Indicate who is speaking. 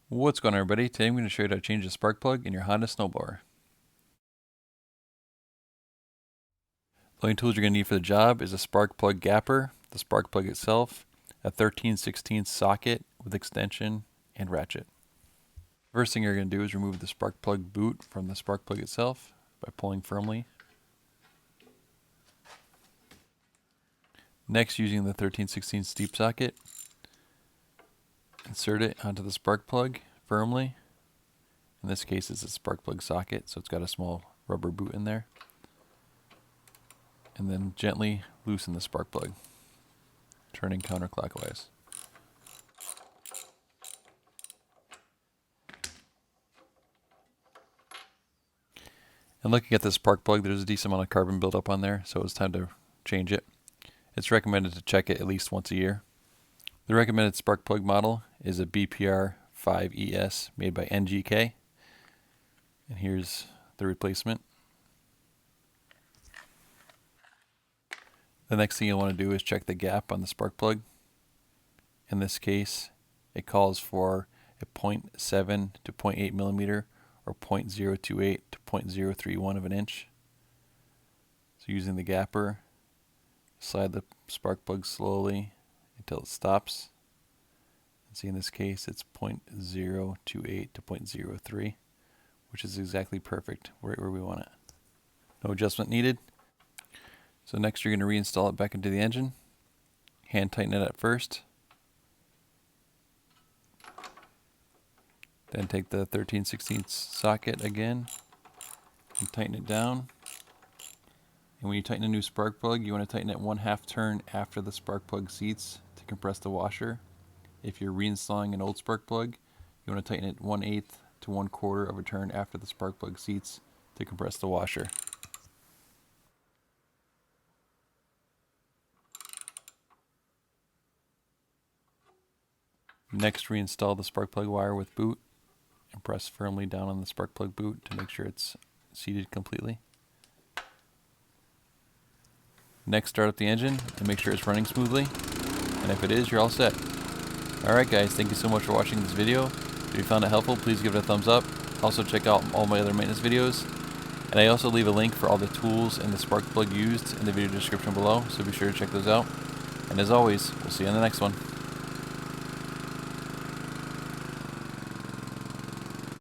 Speaker 1: What's going on, everybody? Today I'm going to show you how to change the spark plug in your Honda Snowblower. The only tools you're going to need for the job is a spark plug gapper, the spark plug itself, a 13/16 socket with extension, and ratchet. First thing you're going to do is remove the spark plug boot from the spark plug itself by pulling firmly. Next, using the 13/16 steep socket, insert it onto the spark plug firmly. In this case, it's a spark plug socket, so it's got a small rubber boot in there. And then gently loosen the spark plug, turning counterclockwise. And looking at the spark plug, there's a decent amount of carbon buildup on there, so it's time to change it. It's recommended to check it at least once a year. The recommended spark plug model is a BPR 5ES made by NGK. And here's the replacement. The next thing you'll want to do is check the gap on the spark plug. In this case, it calls for a 0.7 to 0.8 millimeter or 0.028 to 0.031 of an inch. So using the gapper, slide the spark plug slowly until it stops. And see, in this case, it's 0.028 to 0.03, which is exactly perfect right where we want it. No adjustment needed. So next you're going to reinstall it back into the engine. Hand tighten it at first. Then take the 13/16 socket again and tighten it down. And when you tighten a new spark plug, you want to tighten it 1/2 turn after the spark plug seats to compress the washer. If you're reinstalling an old spark plug, you want to tighten it 1/8 to 1/4 of a turn after the spark plug seats to compress the washer. Next, reinstall the spark plug wire with boot and press firmly down on the spark plug boot to make sure it's seated completely. Next, start up the engine and make sure it's running smoothly. And if it is, you're all set. Alright guys, thank you so much for watching this video. If you found it helpful, please give it a thumbs up. Also check out all my other maintenance videos. And I also leave a link for all the tools and the spark plug used in the video description below, so be sure to check those out. And as always, we'll see you on the next one.